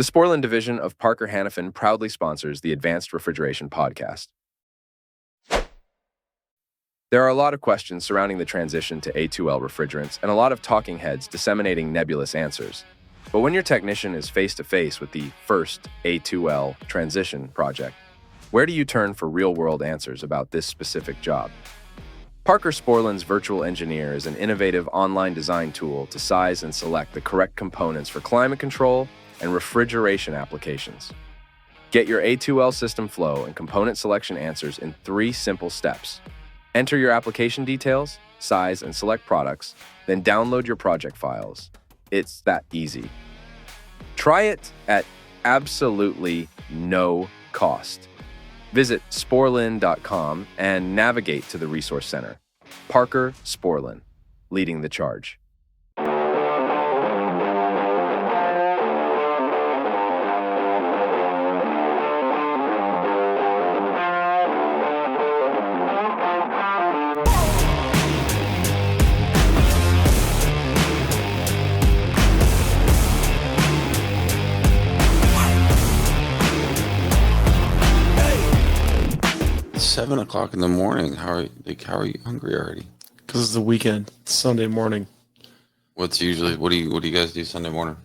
The Sporlan division of Parker Hannifin proudly sponsors the Advanced Refrigeration Podcast. There are a lot of questions surrounding the transition to A2L refrigerants and a lot of talking heads disseminating nebulous answers. But when your technician is face-to-face with the first A2L transition project, where do you turn for real-world answers about this specific job? Parker Sporlan's Virtual Engineer is an innovative online design tool to size and select the correct components for climate control and refrigeration applications. Get your A2L system flow and component selection answers in 3 simple steps. Enter your application details, size, and select products, then download your project files. It's that easy. Try it at absolutely no cost. Visit sporlan.com and navigate to the Resource Center. Parker Sporlan, leading the charge. It's 7 o'clock in the morning. How are you hungry already? Because it's the weekend. It's Sunday morning. What do you guys do Sunday morning?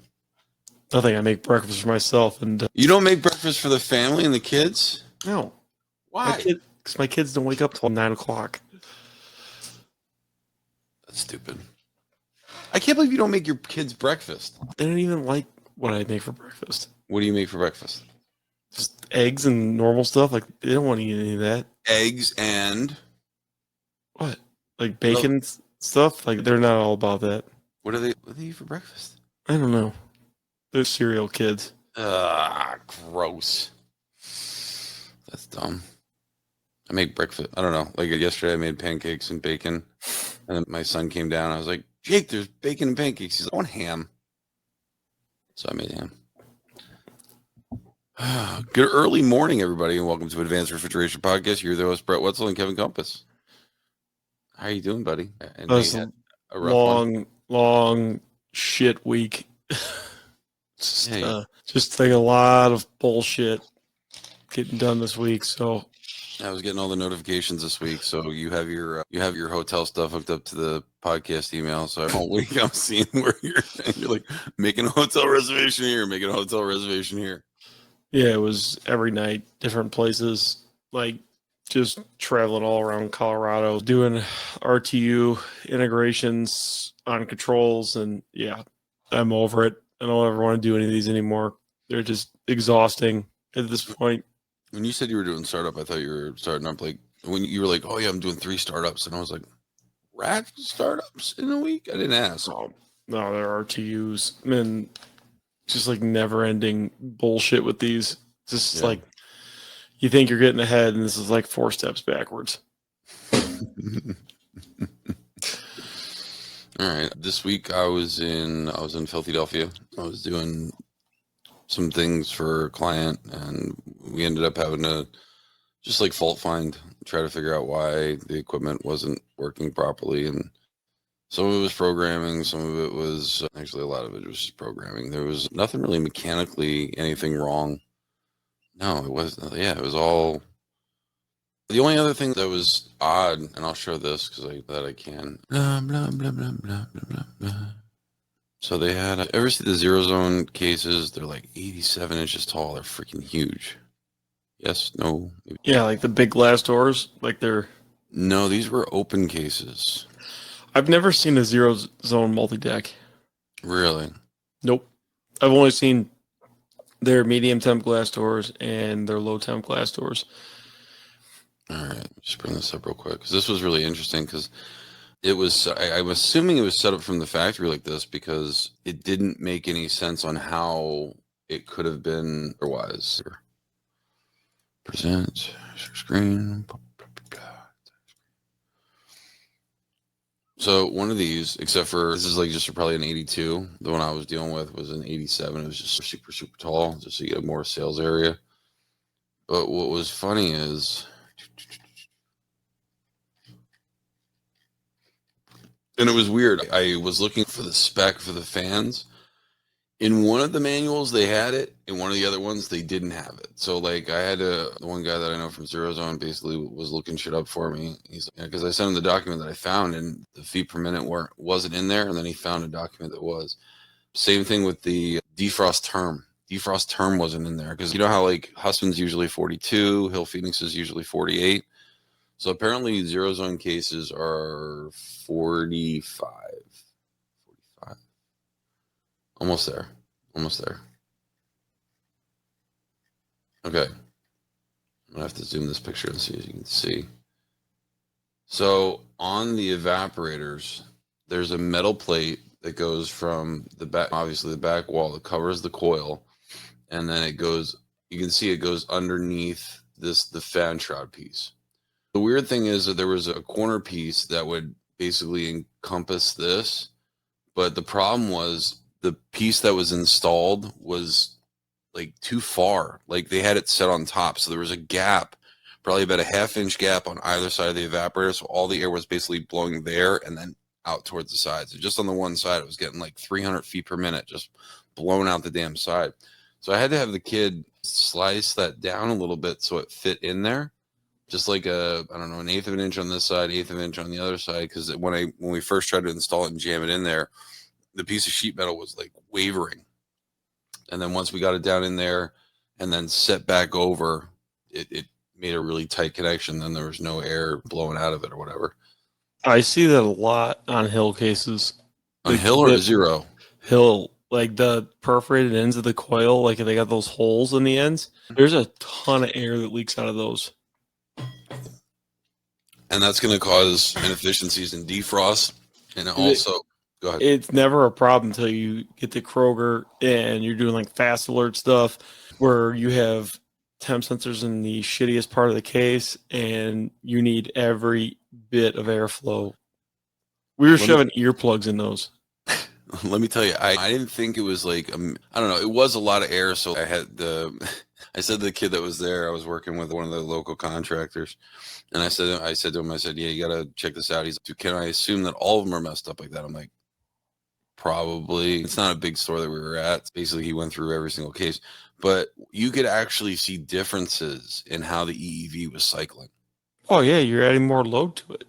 Nothing. I make breakfast for myself, and You don't make breakfast for the family and the kids? no, Why? because my kids don't wake up till 9 o'clock. That's stupid. I can't believe you don't make your kids breakfast. They don't even like what I make for breakfast. What do you make for breakfast? Just eggs and normal stuff. Like they don't want to eat any of that. Eggs and What? Like bacon stuff? Like they're not all about that. what do they eat for breakfast? I don't know. They're cereal kids. Gross. That's dumb. I make breakfast. I don't know. Like yesterday, I made pancakes and bacon, and then my son came down. I was like, "Jake, there's bacon and pancakes." He's like, "I want ham." So I made ham. Good early morning, everybody, and welcome to Advanced Refrigeration Podcast. You're the host, Brett Wetzel and Kevin Compass. How are you doing, buddy? I know you had a rough long shit week. Yeah, Just like a lot of bullshit getting done this week. So I was getting all the notifications this week, so you have your hotel stuff hooked up to the podcast email. So every week I'm seeing where you're like making a hotel reservation here, making a hotel reservation here. yeah, it was every night, different places, like just traveling all around Colorado, doing RTU integrations on controls. And yeah, I'm over it. I don't ever want to do any of these anymore. They're just exhausting at this point. When you said you were doing startup, I thought you were starting up like when you were like, "Oh yeah, I'm doing 3 startups," and I was like, "Rat startups in a week?" I didn't ask. No, they're RTUs. I mean, just like never ending bullshit with these. Just like you think you're getting ahead, and this is like 4 steps backwards. All right. This week I was in Philadelphia. I was doing some things for a client, and we ended up having to just like fault find, try to figure out why the equipment wasn't working properly. And some of it was programming, some of it was actually a lot of it was just programming. There was nothing really mechanically anything wrong. No, it wasn't. Yeah, it was all. The only other thing that was odd, and I'll show this because I can. Blah, blah, blah, blah, blah, blah, blah. So they had, ever see the zero zone cases? They're like 87 inches tall. They're freaking huge. Yes, no. Maybe. Yeah, like the big glass doors. Like they're. No, these were open cases. I've never seen a zero zone multi-deck. Really? Nope. I've only seen their medium temp glass doors and their low temp glass doors. All right, just bring this up real quick because this was really interesting because it was. I'm assuming it was set up from the factory like this because it didn't make any sense on how it could have been otherwise. Present screen. So one of these, except for this is like just probably an 82. The one I was dealing with was an 87. It was just super, super tall, just so you get more sales area. But what was funny is, and it was weird. I was looking for the spec for the fans, In one of the manuals, they had it. In one of the other ones, they didn't have it. So, like, I had the one guy that I know from Zero Zone basically was looking shit up for me. He's because I sent him the document that I found, and the feet per minute wasn't in there, and then he found a document that was. Same thing with the defrost term. Defrost term wasn't in there because you know how like Husband's usually 42, Hill Phoenix is usually 48. So apparently Zero Zone cases are 45. 45. Almost there. Almost there. Okay. I'm going to have to zoom this picture and see if you can see. So on the evaporators, there's a metal plate that goes from the back, obviously the back wall that covers the coil. And then it goes, you can see it goes underneath the fan shroud piece. The weird thing is that there was a corner piece that would basically encompass this. But the problem was the piece that was installed was like too far. Like they had it set on top. So there was a gap, probably about a half-inch gap on either side of the evaporator. So all the air was basically blowing there and then out towards the sides. And just on the one side, it was getting like 300 feet per minute, just blown out the damn side. So I had to have the kid slice that down a little bit so it fit in there. Just like an eighth of an inch on this side, eighth of an inch on the other side. Because when we first tried to install it and jam it in there, the piece of sheet metal was like wavering. And then once we got it down in there and then set back over, it made a really tight connection. Then there was no air blowing out of it or whatever. I see that a lot on Hill cases. On Hill or Zero? Hill, like the perforated ends of the coil, like they got those holes in the ends. There's a ton of air that leaks out of those. And that's going to cause inefficiencies in defrost. And also, go ahead. It's never a problem until you get to Kroger and you're doing like fast alert stuff where you have temp sensors in the shittiest part of the case and you need every bit of airflow. We were shoving earplugs in those. Let me tell you, I didn't think it was like, I don't know, it was a lot of air. So I said to the kid that was there, I was working with one of the local contractors. And I said to him, yeah, you got to check this out. He's like, can I assume that all of them are messed up like that? I'm like, probably. It's not a big store that we were at. Basically, he went through every single case. But you could actually see differences in how the EEV was cycling. Oh, yeah, you're adding more load to it.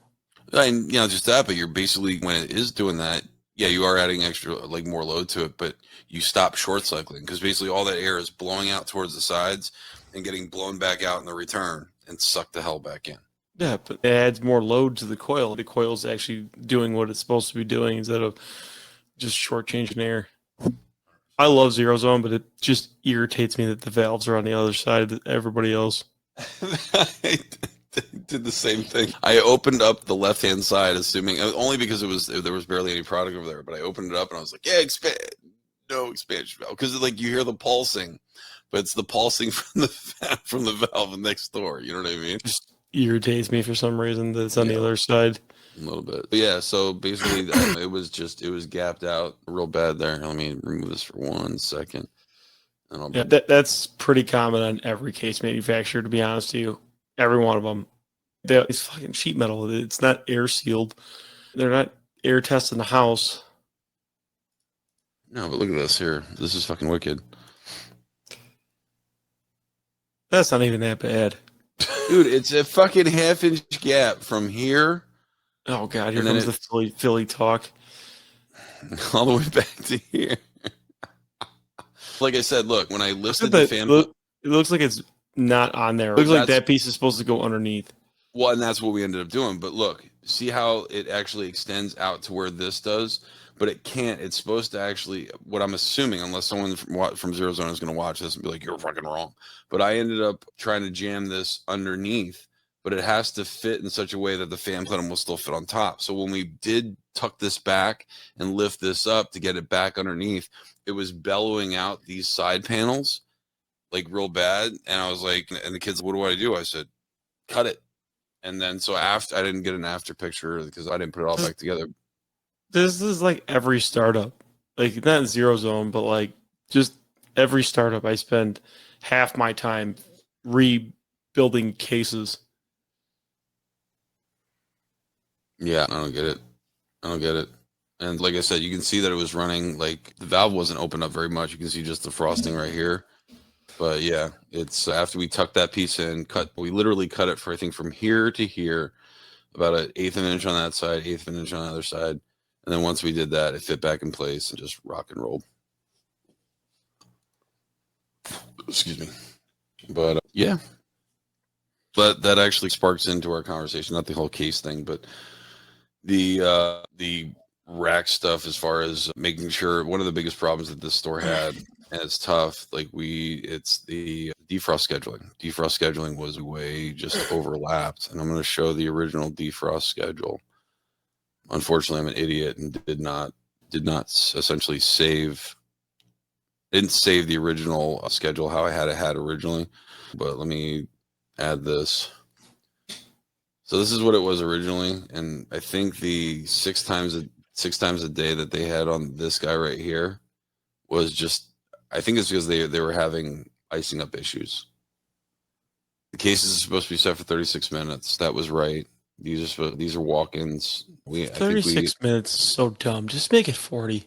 And, just that, but you're basically, when it is doing that, yeah, you are adding extra, like more load to it, but you stop short cycling because basically all that air is blowing out towards the sides and getting blown back out in the return and sucked the hell back in. Yeah, but it adds more load to the coil. The coil's actually doing what it's supposed to be doing instead of just shortchanging air. I love Zero Zone, but it just irritates me that the valves are on the other side of everybody else. I did the same thing. I opened up the left-hand side, assuming only because there was barely any product over there. But I opened it up and I was like, "Yeah, no expansion valve," because like you hear the pulsing, but it's the pulsing from the valve next door. You know what I mean? Just irritates me for some reason that it's on the other side. A little bit. But yeah, so basically it was gapped out real bad there. Let me remove this for 1 second. And that's pretty common on every case manufacturer, to be honest with you. Every one of them. It's fucking sheet metal. It's not air sealed. They're not air testing the house. No, but look at this here. This is fucking wicked. That's not even that bad. Dude, it's a fucking half-inch gap from here. Oh, God, here comes the Philly talk. All the way back to here. Like I said, look, when I listed the fan... It looks like it's not on there. It looks like that piece is supposed to go underneath. Well, and that's what we ended up doing. But look, see how it actually extends out to where this does? But it can't. It's supposed to actually, what I'm assuming, unless someone from Zero Zone is going to watch this and be like, "You're fucking wrong." But I ended up trying to jam this underneath, but it has to fit in such a way that the fan plenum will still fit on top. So when we did tuck this back and lift this up to get it back underneath, it was bellowing out these side panels like real bad. And I was like, and the kids, "What do I do?" I said, "Cut it." And then so after, I didn't get an after picture because I didn't put it all back together. This is like every startup, like not Zero Zone, but like just every startup. I spend half my time rebuilding cases. Yeah, I don't get it. And like I said, you can see that it was running, like the valve wasn't opened up very much. You can see just the frosting right here. But yeah, it's after we tucked that piece in, we literally cut it for, I think, from here to here, about an eighth of an inch on that side, eighth of an inch on the other side. And then once we did that, it fit back in place and just rock and rolled. Excuse me. But yeah, but that actually sparks into our conversation, not the whole case thing, but the rack stuff, as far as making sure. One of the biggest problems that this store had, and it's tough, like it's the defrost scheduling. Defrost scheduling was way just overlapped, and I'm going to show the original defrost schedule. Unfortunately, I'm an idiot and did not essentially didn't save the original schedule how I had it originally. But let me add this. So this is what it was originally, and I think the six times a day that they had on this guy right here was just, I think it's because they were having icing up issues. The cases are supposed to be set for 36 minutes. That was right. These are walk-ins. 36 minutes is so dumb. Just make it 40.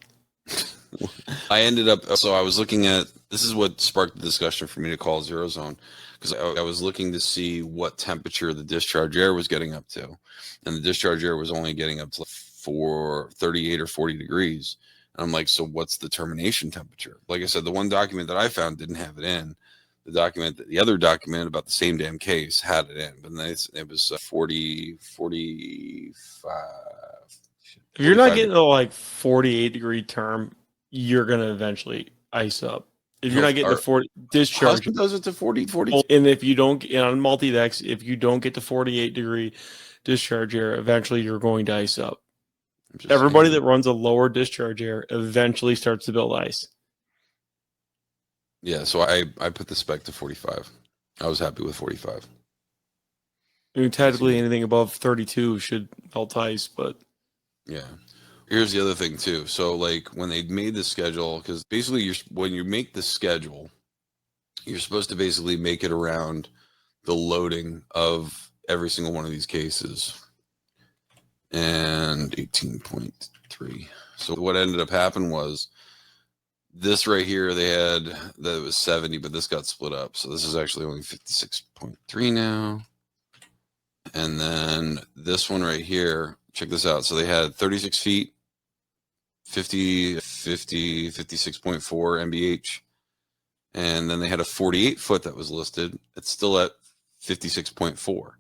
I ended up, so I was looking at, this is what sparked the discussion for me to call Zero Zone, because I was looking to see what temperature the discharge air was getting up to, and the discharge air was only getting up to 38 or 40 degrees. And I'm like, so what's the termination temperature? Like I said, the one document that I found didn't have it in. The other document about the same damn case had it in, but then it was 40, 45. If you're not getting a like 48 degree term, you're going to eventually ice up. If you're not getting the 40 discharge, does it to 40. And if you don't, and on multi-decks, if you don't get the 48 degree discharge air, eventually you're going to ice up. Everybody that runs a lower discharge air eventually starts to build ice. Yeah, so I put the spec to 45. I was happy with 45. I mean, technically anything above 32 should melt ice, but yeah. Here's the other thing too. So like when they made the schedule, because basically when you make the schedule, you're supposed to basically make it around the loading of every single one of these cases. And 18.3. So what ended up happening was this right here, they had that it was 70, but this got split up. So this is actually only 56.3 now. And then this one right here, check this out. So they had 36 feet, 56.4 MBH. And then they had a 48 foot that was listed. It's still at 56.4.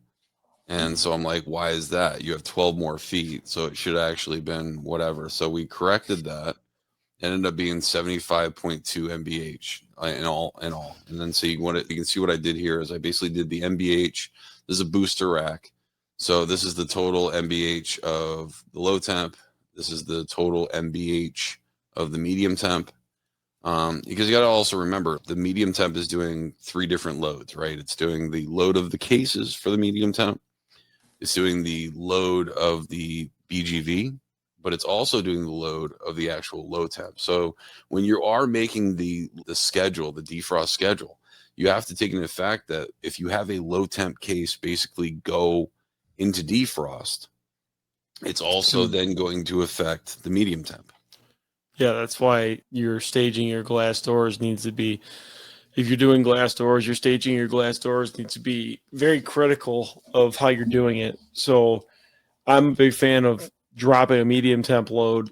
And so I'm like, why is that? You have 12 more feet. So it should have actually been whatever. So we corrected that. It ended up being 75.2 MBH in all. And then so you can see what I did here is I basically did the MBH. This is a booster rack. So this is the total MBH of the low temp. This is the total MBH of the medium temp. Because you got to also remember the medium temp is doing 3 different loads, right? It's doing the load of the cases for the medium temp. It's doing the load of the BGV, but it's also doing the load of the actual low temp. So when you are making the schedule, the defrost schedule, you have to take into fact that if you have a low temp case basically go into defrost, it's also then going to affect the medium temp. Yeah, that's why your staging your glass doors needs to be, if you're doing glass doors, your staging your glass doors needs to be very critical of how you're doing it. So I'm a big fan of dropping a medium temp load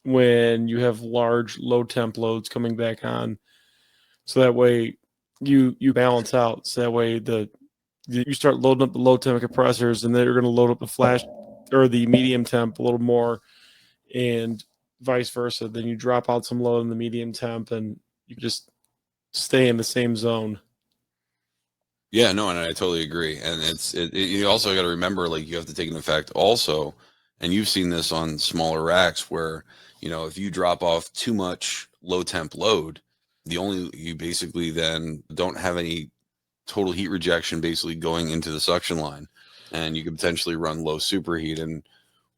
when you have large low temp loads coming back on. So that way you balance out. So that way you start loading up the low temp compressors, and then you're going to load up the flash or the medium temp a little more, and vice versa. Then you drop out some load in the medium temp, and you just stay in the same zone. Yeah, no, and I totally agree. And you also got to remember, like, you have to take into effect also, and you've seen this on smaller racks where, if you drop off too much low temp load, you basically then don't have any total heat rejection basically going into the suction line, and you could potentially run low superheat. And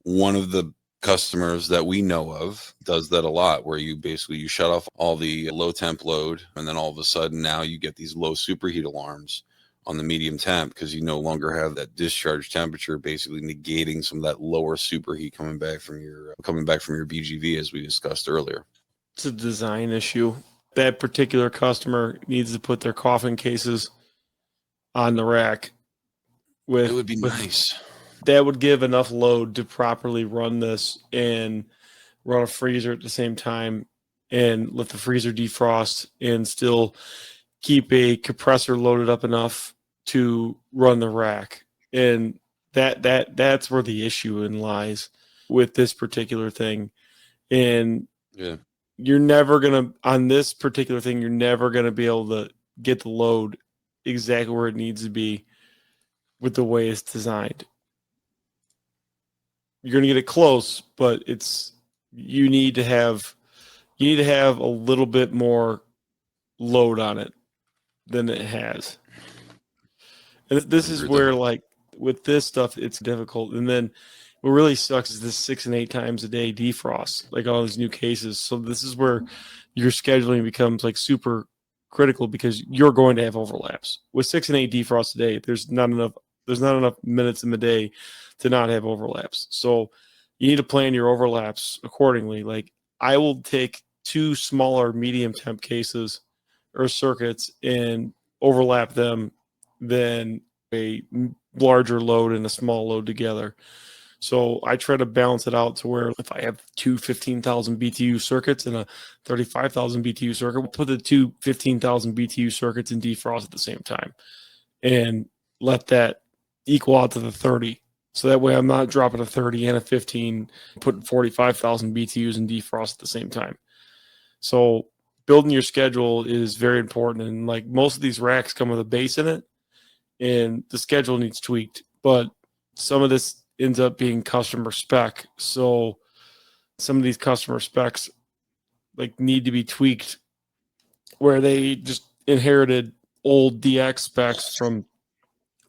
one of the customers that we know of does that a lot, where you shut off all the low temp load, and then all of a sudden now you get these low superheat alarms on the medium temp because you no longer have that discharge temperature, basically negating some of that lower superheat coming back from your BGV, as we discussed earlier. It's a design issue. That particular customer needs to put their coffin cases on the rack. It would be nice. That would give enough load to properly run this and run a freezer at the same time and let the freezer defrost and still keep a compressor loaded up enough to run the rack. And that's where the issue lies with this particular thing. And you're never going to, on this particular thing, you're never going to be able to get the load exactly where it needs to be with the way it's designed. You're going to get it close, but you need to have a little bit more load on it than it has. And this is where, like, with this stuff, it's difficult. And then what really sucks is this 6 and 8 times a day defrost, like all these new cases. So this is where your scheduling becomes like super critical because you're going to have overlaps. With 6 and 8 defrosts a day, there's not enough minutes in the day to not have overlaps. So you need to plan your overlaps accordingly. Like, I will take 2 smaller medium temp cases or circuits and overlap them than a larger load and a small load together. So I try to balance it out to where if I have 2 15,000 BTU circuits and a 35,000 BTU circuit, we'll put the 2 15,000 BTU circuits in defrost at the same time and let that equal out to the 30. So that way I'm not dropping a 30 and a 15, putting 45,000 BTUs in defrost at the same time. So building your schedule is very important. And like most of these racks come with a base in it and the schedule needs tweaked, but some of this ends up being customer spec. So some of these customer specs like need to be tweaked where they just inherited old DX specs from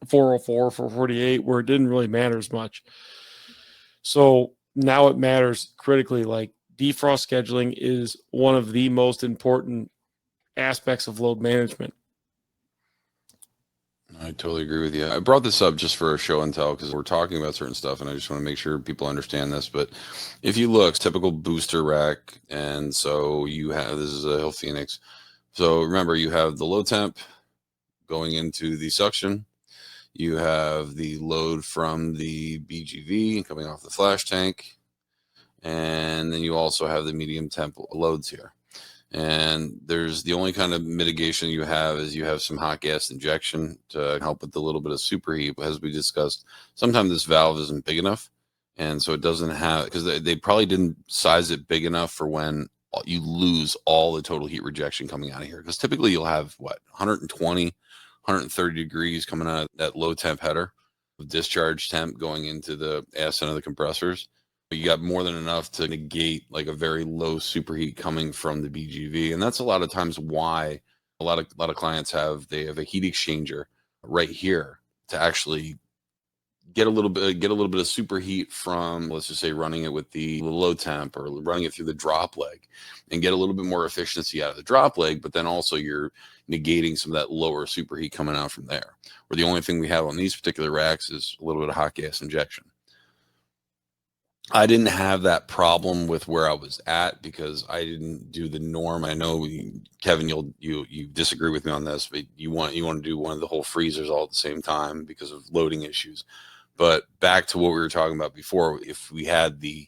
404, 448, where it didn't really matter as much. So now it matters critically. Like, defrost scheduling is one of the most important aspects of load management. I totally agree with you. I brought this up just for a show and tell because we're talking about certain stuff and I just want to make sure people understand this. But if you look, typical booster rack, and so this is a Hill Phoenix. So remember, you have the low temp going into the suction. You have the load from the BGV coming off the flash tank. And then you also have the medium temp loads here. And there's the only kind of mitigation you have is you have some hot gas injection to help with a little bit of superheat. But as we discussed, sometimes this valve isn't big enough. And so it doesn't have, because they probably didn't size it big enough for when you lose all the total heat rejection coming out of here. Because typically you'll have 120, 130 degrees coming out of that low temp header with discharge temp going into the ass end of the compressors. You got more than enough to negate like a very low superheat coming from the BGV. And that's a lot of times why a lot of clients have a heat exchanger right here to actually get a little bit of superheat from, let's just say, running it with the low temp or running it through the drop leg and get a little bit more efficiency out of the drop leg. But then also you're negating some of that lower superheat coming out from there. Where the only thing we have on these particular racks is a little bit of hot gas injection. I didn't have that problem with where I was at because I didn't do the norm. I know, Kevin, you disagree with me on this, but you want to do one of the whole freezers all at the same time because of loading issues. But back to what we were talking about before, if we had the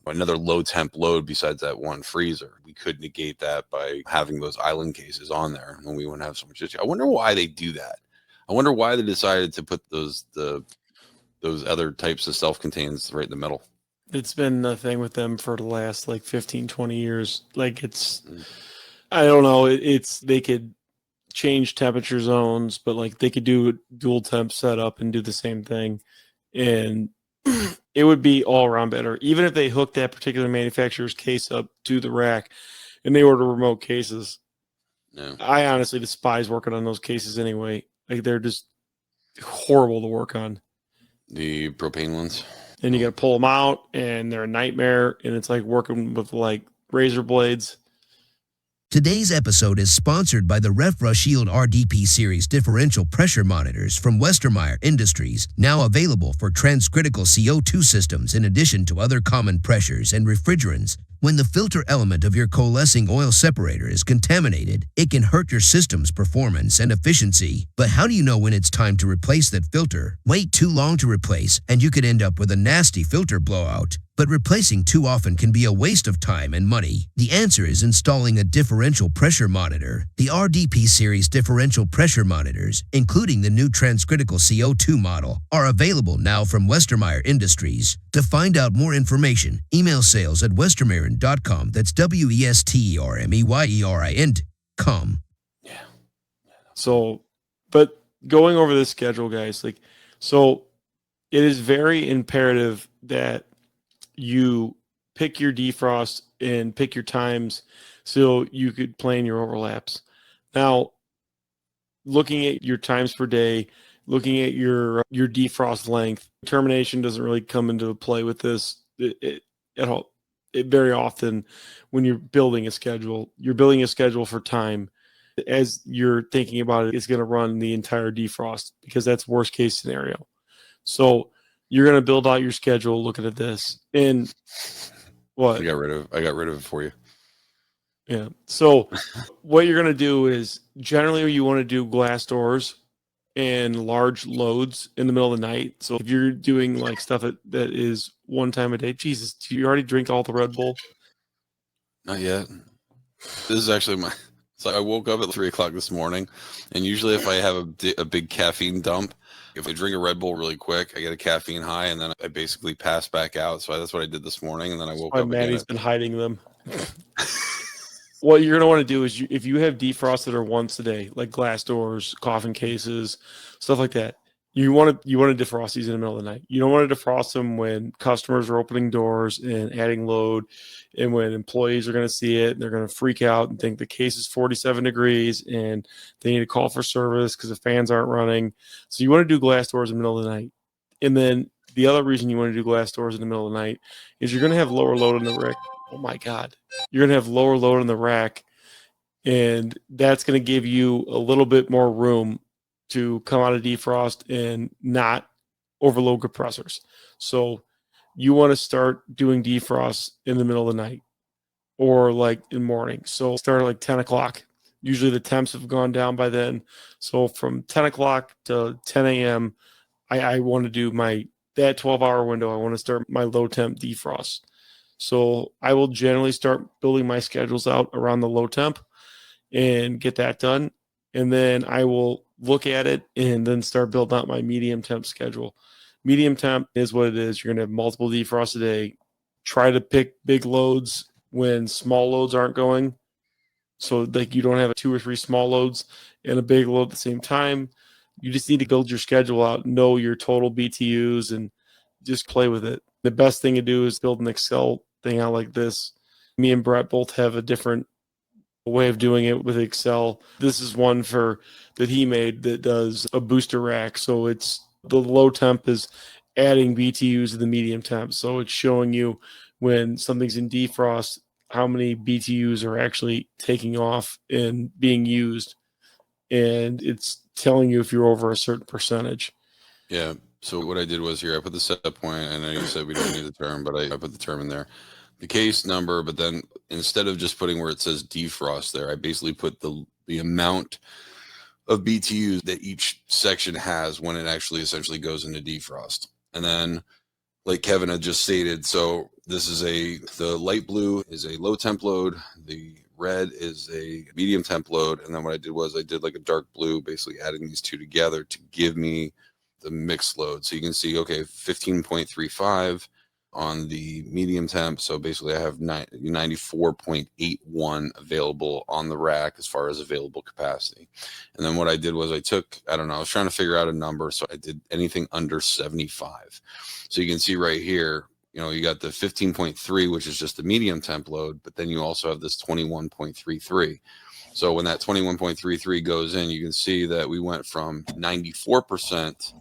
another low temp load besides that one freezer, we could negate that by having those island cases on there, and we wouldn't have so much issue. I wonder why they do that. I wonder why they decided to put those other types of self-contains right in the middle. It's been a thing with them for the last like 15, 20 years. Like I don't know. They could change temperature zones, but like they could do a dual temp setup and do the same thing. And it would be all around better. Even if they hooked that particular manufacturer's case up to the rack and they order remote cases. Yeah. I honestly despise working on those cases anyway. Like they're just horrible to work on. The propane ones. And you got to pull them out and they're a nightmare. And it's like working with like razor blades. Today's episode is sponsored by the RefRushield RDP Series differential pressure monitors from Westermeyer Industries, now available for transcritical CO2 systems in addition to other common pressures and refrigerants. When the filter element of your coalescing oil separator is contaminated, it can hurt your system's performance and efficiency. But how do you know when it's time to replace that filter? Wait too long to replace, and you could end up with a nasty filter blowout. But replacing too often can be a waste of time and money. The answer is installing a differential pressure monitor. The RDP Series differential pressure monitors, including the new transcritical CO2 model, are available now from Westermeyer Industries. To find out more information, email sales@westermeyerin.com. That's WESTERMEYERIN.com. Yeah. So, but going over this schedule, guys, so it is very imperative that you pick your defrost and pick your times so you could plan your overlaps. Now, looking at your times per day, looking at your defrost length, termination doesn't really come into play with this at all. Very often when you're building a schedule, you're building a schedule for time. As you're thinking about it, it's going to run the entire defrost because that's worst case scenario. So you're going to build out your schedule looking at this. And what? I got rid of it for you. Yeah. So what you're going to do is generally you want to do glass doors and large loads in the middle of the night. So if you're doing like stuff that is one time a day, Jesus, do you already drink all the Red Bull? Not yet. This is actually so I woke up at 3:00 this morning, and usually if I have a big caffeine dump, if I drink a Red Bull really quick, I get a caffeine high, and then I basically pass back out. So that's what I did this morning, and then I woke up. Maddie's been hiding them. What you're going to want to do is if you have defrosts that are once a day, like glass doors, coffin cases, stuff like that, you want to defrost these in the middle of the night. You don't want to defrost them when customers are opening doors and adding load, and when employees are going to see it and they're going to freak out and think the case is 47 degrees and they need to call for service because the fans aren't running. So you want to do glass doors in the middle of the night. And then the other reason you want to do glass doors in the middle of the night is you're going to have lower load in the rack. Oh my God. You're going to have lower load in the rack, and that's going to give you a little bit more room to come out of defrost and not overload compressors. So you want to start doing defrost in the middle of the night or like in morning. So start at like 10 o'clock. Usually the temps have gone down by then. So from 10 o'clock to 10 a.m., I want to do that 12-hour window. I want to start my low temp defrost. So I will generally start building my schedules out around the low temp and get that done. And then I will look at it and then start building out my medium temp schedule. Medium temp is what it is. You're going to have multiple defrosts a day. Try to pick big loads when small loads aren't going. So like you don't have 2 or 3 small loads and a big load at the same time. You just need to build your schedule out, know your total BTUs, and just play with it. The best thing to do is build an Excel thing out like this. Me and Brett both have a different way of doing it with Excel. This is one that he made that does a booster rack. So it's the low temp is adding BTUs to the medium temp. So it's showing you when something's in defrost, how many BTUs are actually taking off and being used. And it's telling you if you're over a certain percentage. Yeah. So what I did was here, I put the set point. I know you said we don't need the term, but I put the term in there. The case number, but then instead of just putting where it says defrost there, I basically put the amount of BTUs that each section has when it actually essentially goes into defrost. And then, like Kevin had just stated, so this is the light blue is a low temp load, the red is a medium temp load, and then what I did was I did like a dark blue, basically adding these two together to give me the mixed load. So you can see, okay, 15.35 on the medium temp. So basically I have 94.81 available on the rack as far as available capacity. And then what I did was I was trying to figure out a number. So I did anything under 75. So you can see right here, you got the 15.3, which is just the medium temp load, but then you also have this 21.33. So when that 21.33 goes in, you can see that we went from 94%,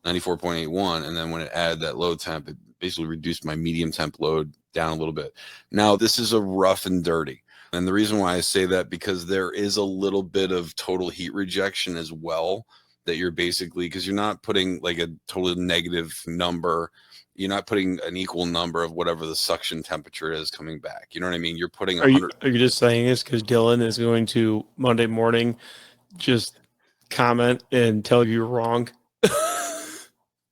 94.81, and then when it added that low temp, it basically reduced my medium temp load down a little bit. Now, this is a rough and dirty. And the reason why I say that, because there is a little bit of total heat rejection as well, that you're basically, because you're not putting like a total negative number, you're not putting an equal number of whatever the suction temperature is coming back. You know what I mean? You're putting 100. Are you just saying this because Dylan is going to Monday morning just comment and tell you you're wrong?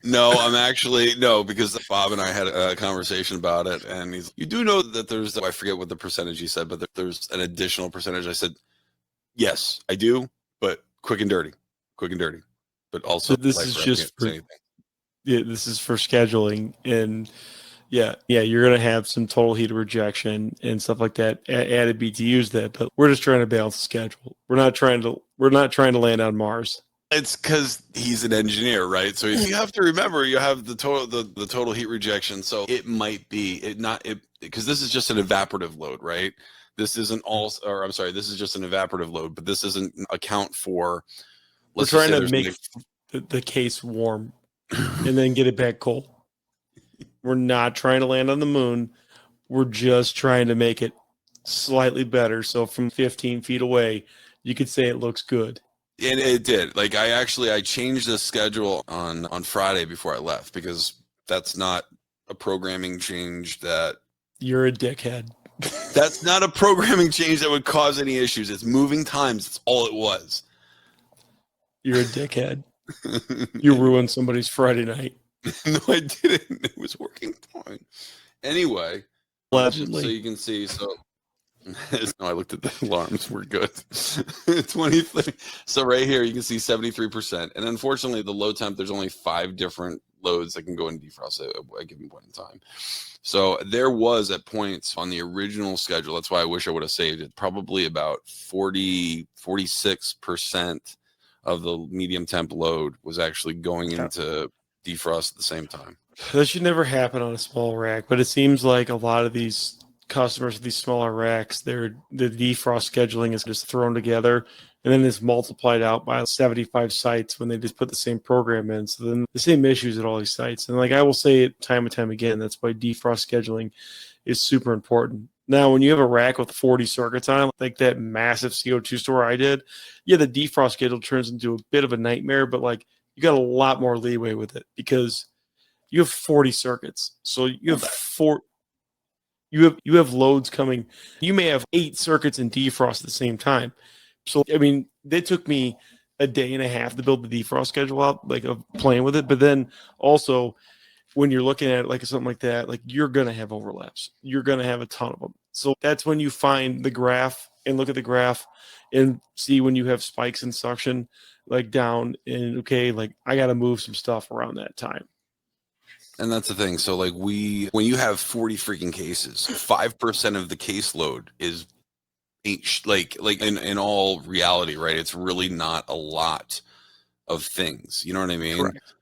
No, I'm actually, no, because Bob and I had a conversation about it, and you do know that there's, I forget what the percentage he said, but there's an additional percentage. I said, yes, I do, but quick and dirty, but also So this is just this is for scheduling, and yeah, you're gonna have some total heat rejection and stuff like that added BTUs that, but we're just trying to balance the schedule. We're not trying to land on Mars. It's because he's an engineer, right? So you have to remember, you have the total heat rejection. So it might be because this is just an evaporative load, right? This isn't this is just an evaporative load, but this doesn't account for. We're trying to make the case warm and then get it back cold. We're not trying to land on the moon. We're just trying to make it slightly better. So from 15 feet away, you could say it looks good. And it did. Like I changed the schedule on Friday before I left, because that's not a programming change that. You're a dickhead. That's not a programming change that would cause any issues. It's moving times. That's all it was. You're a dickhead. You ruined somebody's Friday night. No, I didn't. It was working fine. Anyway, allegedly. So you can see. So no, I looked at the alarms. We're good. 23. So right here, you can see 73%. And unfortunately, the low temp, there's only 5 different loads that can go in defrost at a given point in time. So there was at points on the original schedule. That's why I wish I would have saved it. Probably about 46% of the medium temp load was actually going into defrost at the same time. That should never happen on a small rack, but it seems like a lot of these customers with these smaller racks, the defrost scheduling is just thrown together, and then it's multiplied out by 75 sites when they just put the same program in. So then the same issues at all these sites. And like I will say it time and time again, that's why defrost scheduling is super important. Now, when you have a rack with 40 circuits on it, like that massive CO2 store I did, the defrost schedule turns into a bit of a nightmare, but like you got a lot more leeway with it because you have 40 circuits. So you have you have loads coming. You may have 8 circuits in defrost at the same time. So, I mean, it took me a day and a half to build the defrost schedule out, like of playing with it. But then also when you're looking at it, like something like that, like you're going to have overlaps. You're going to have a ton of them. So that's when you find the graph and look at the graph and see when you have spikes in suction, like down and okay, like I got to move some stuff around that time. And that's the thing. So like when you have 40 freaking cases, 5% of the caseload is like in all reality, right? It's really not a lot of things. You know what I mean? Correct.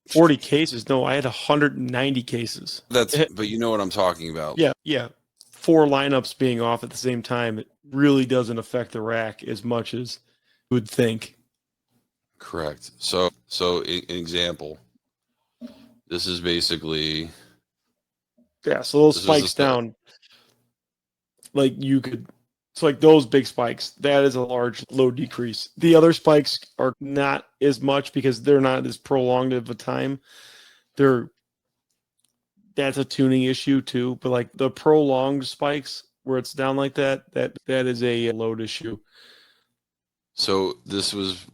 40 cases. No, I had 190 cases. But you know what I'm talking about. Yeah. 4 lineups being off at the same time, it really doesn't affect the rack as much as you would think. Correct. So an example. This is basically. Yeah, so those spikes down, like you could, it's like those big spikes, that is a large load decrease. The other spikes are not as much because they're not as prolonged of a time. That's a tuning issue too, but like the prolonged spikes where it's down like that is a load issue. So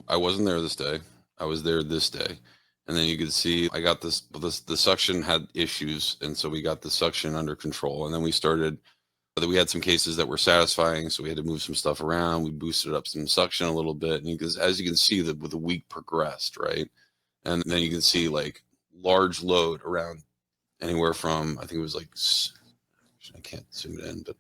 I wasn't there this day. I was there this day. And then you could see I got the suction had issues. And so we got the suction under control. And then we had some cases that were satisfying. So we had to move some stuff around. We boosted up some suction a little bit. And as you can see that with the week progressed, right? And then you can see like large load around anywhere from, I think it was like, I can't zoom it in, but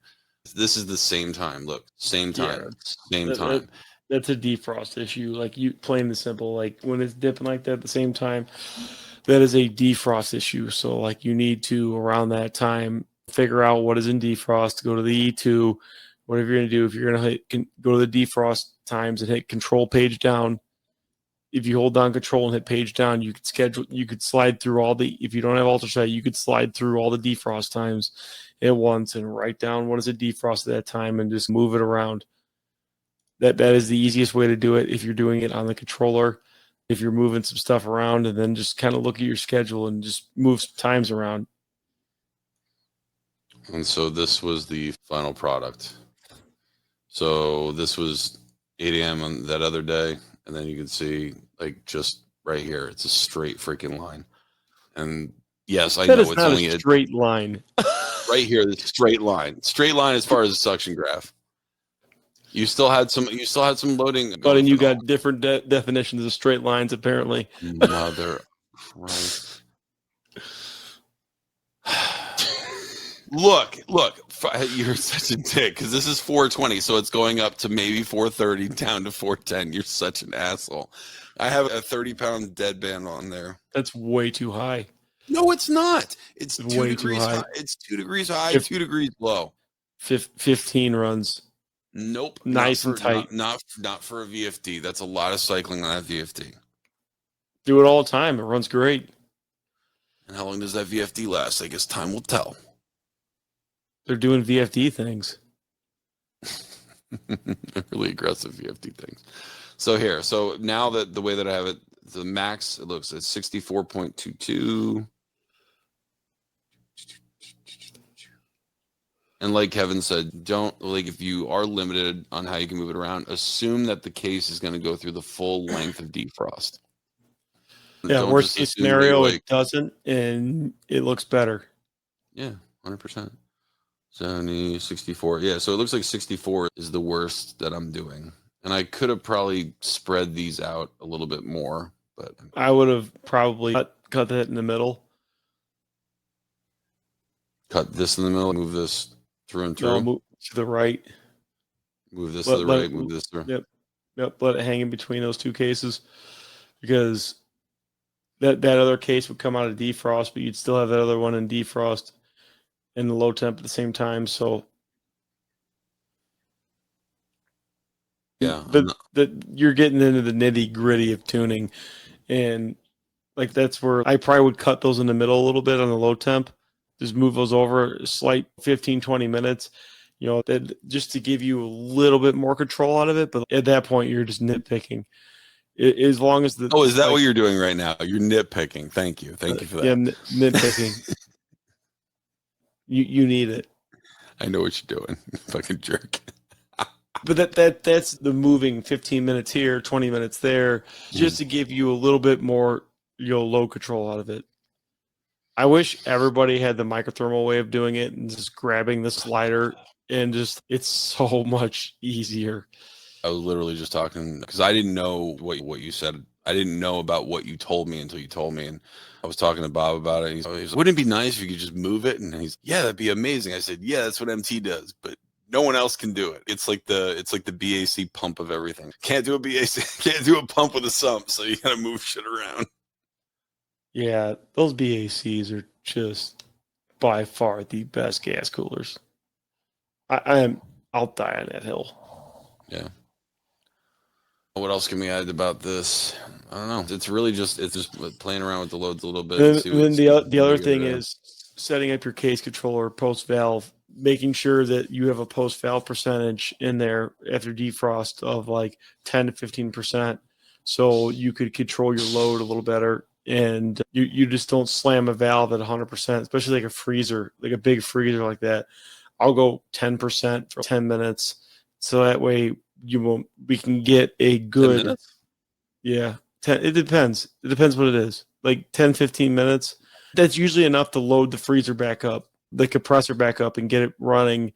this is the same time. Look, same time, same time. That's a defrost issue. Like you plain and simple, like when it's dipping like that at the same time, that is a defrost issue. So like you need to around that time figure out what is in defrost, go to the E2, whatever you're going to do. If you're going to go to the defrost times and hit control page down, if you hold down control and hit page down, you could slide through if you don't have ultrasight, you could slide through all the defrost times at once and write down what is a defrost at that time and just move it around. That is the easiest way to do it if you're doing it on the controller. If you're moving some stuff around, and then just kind of look at your schedule and just move some times around. And so this was the final product. So this was 8 a.m. on that other day. And then you can see, like, just right here, it's a straight freaking line. And yes, I know it's not only a straight line. Right here, the straight line as far as the suction graph. You still had some loading. But and you got different definitions of straight lines, apparently. Mother Christ. Look, you're such a dick, because this is 420, so it's going up to maybe 430 down to 410. You're such an asshole. I have a 30-pound deadband on there. That's way too high. No, it's not. It's 2 way degrees too high. high. It's 2 degrees high, 2 degrees low. 15 runs. Nope. Nice and tight. Not for a VFD. That's a lot of cycling on that VFD. Do it all the time. It runs great. And how long does that VFD last? I guess time will tell. They're doing VFD things. Really aggressive VFD things. So now that the way that I have it, the max, it looks at 64.22. And like Kevin said, if you are limited on how you can move it around, assume that the case is going to go through the full length of defrost. Yeah, worst case scenario, it doesn't, and it looks better. Yeah, 100%. 70, 64. Yeah, so it looks like 64 is the worst that I'm doing. And I could have probably spread these out a little bit more, but I would have probably cut that in the middle. Cut this in the middle, move this through and through. No, move to the right. Move this to the right, move this through. Yep, let it hang in between those two cases, because that other case would come out of defrost, but you'd still have that other one in defrost and the low temp at the same time. So yeah, that you're getting into the nitty gritty of tuning, and like that's where I probably would cut those in the middle a little bit on the low temp. Just move those over a slight 15, 20 minutes, that just to give you a little bit more control out of it. But at that point, you're just nitpicking. As long as the is that what you're doing right now? You're nitpicking. Thank you for that. Yeah, nitpicking. You need it. I know what you're doing, fucking jerk. But that's the moving 15 minutes here, 20 minutes there, just to give you a little bit more low control out of it. I wish everybody had the microthermal way of doing it and just grabbing the slider, and it's so much easier. I was literally just talking because I didn't know what you said. I didn't know about what you told me until you told me. And I was talking to Bob about it. He's like, wouldn't it be nice if you could just move it? And he's, yeah, that'd be amazing. I said, yeah, that's what MT does, but no one else can do it. It's like the BAC pump of everything. Can't do a BAC, can't do a pump with a sump. So you got to move shit around. Yeah, those BACs are just by far the best gas coolers. I'll die on that hill. Yeah. What else can we add about this? I don't know. It's just playing around with the loads a little bit. And then the other thing is setting up your case controller post valve, making sure that you have a post valve percentage in there after defrost of like 10 to 15%, so you could control your load a little better. And you just don't slam a valve at 100%, especially like a freezer, like a big freezer like that. I'll go 10% for 10 minutes, so that way we can get a good, yeah. It depends. It depends what it is. Like 10, 15 minutes. That's usually enough to load the freezer back up, the compressor back up, and get it running,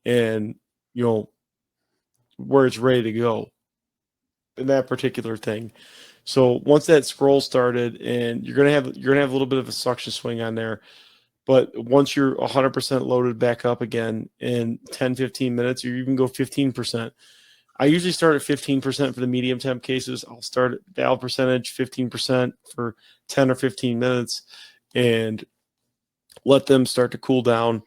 and where it's ready to go in that particular thing. So once that scroll started, and you're gonna have a little bit of a suction swing on there, but once you're 100% loaded back up again in 10, 15 minutes, or you can go 15%. I usually start at 15% for the medium temp cases. I'll start at valve percentage 15% for 10 or 15 minutes and let them start to cool down.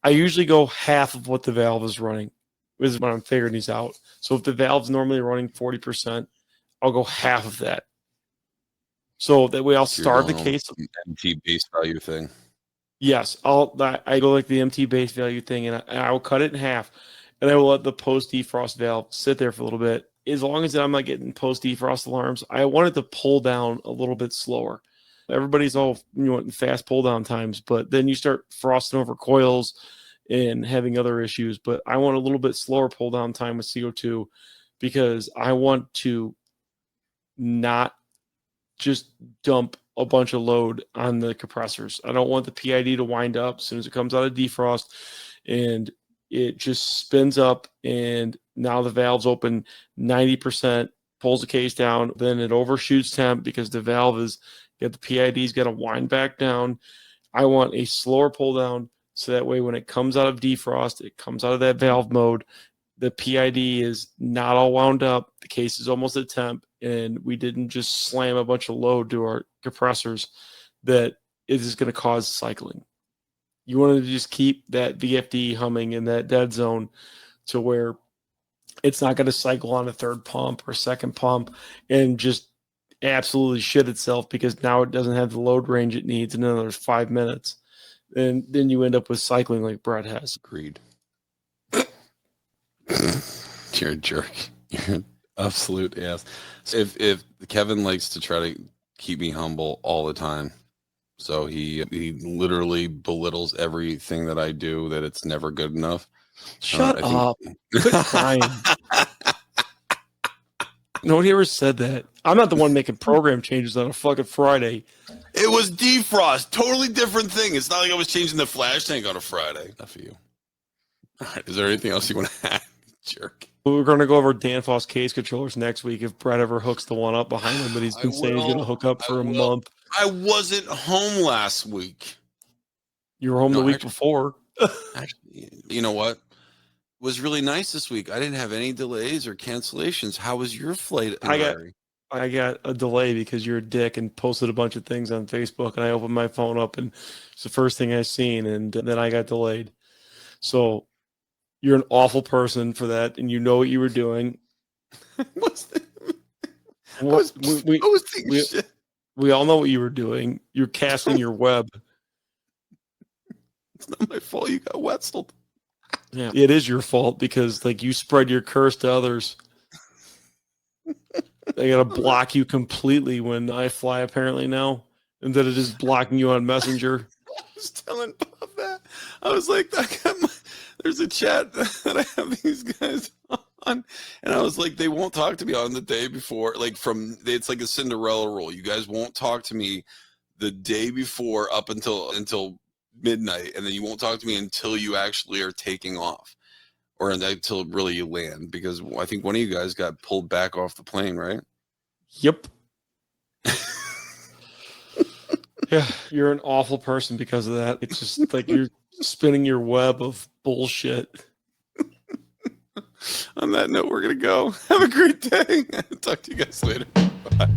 I usually go half of what the valve is running. This is when I'm figuring these out. So if the valve's normally running 40%, I'll go half of that. So that way I'll starve the case. MT base value thing. Yes, I go like the MT base value thing, and I will cut it in half, and I will let the post defrost valve sit there for a little bit. As long as I'm not getting post defrost alarms, I want it to pull down a little bit slower. Everybody's all fast pull down times, but then you start frosting over coils and having other issues. But I want a little bit slower pull down time with CO2 because I want to not just dump a bunch of load on the compressors. I don't want the PID to wind up as soon as it comes out of defrost and it just spins up, and now the valve's open 90%, pulls the case down, then it overshoots temp because the valve is got the PID's got to wind back down. I want a slower pull down so that way when it comes out of defrost, it comes out of that valve mode, the PID is not all wound up, the case is almost at temp, and we didn't just slam a bunch of load to our compressors that it is going to cause cycling. You want to just keep that VFD humming in that dead zone to where it's not going to cycle on a third pump or second pump and just absolutely shit itself because now it doesn't have the load range it needs in another 5 minutes. And then you end up with cycling like Brett has. Agreed. You're a jerk. You're an absolute ass. If Kevin likes to try to keep me humble all the time, so he literally belittles everything that I do, that it's never good enough. Shut up. Quit crying. Nobody ever said that. I'm not the one making program changes on a fucking Friday. It was defrost. Totally different thing. It's not like I was changing the flash tank on a Friday. Enough for you. All right. Is there anything else you want to add? Jerk. We're going to go over Danfoss case controllers next week if Brett ever hooks the one up behind him that he's been saying he's going to hook up for a month. I wasn't home last week. You were home the week before. Actually, you know what? It was really nice this week. I didn't have any delays or cancellations. How was your flight? I got a delay because you're a dick and posted a bunch of things on Facebook, and I opened my phone up and it's the first thing I seen, and then I got delayed. So you're an awful person for that, and you know what you were doing. We all know what you were doing. You're casting your web. It's not my fault you got Wetzel. Yeah, it is your fault because you spread your curse to others. They gotta block you completely when I fly apparently now, instead of just blocking you on Messenger. I was telling Bob that. I was like, there's a chat that I have these guys on, and I was like, they won't talk to me on the day before. It's like a Cinderella rule. You guys won't talk to me the day before up until midnight, and then you won't talk to me until you actually are taking off, or until really you land, because I think one of you guys got pulled back off the plane, right? Yep. Yeah, you're an awful person because of that. It's just like you're spinning your web of bullshit. On that note, we're going to go. Have a great day. Talk to you guys later. Bye.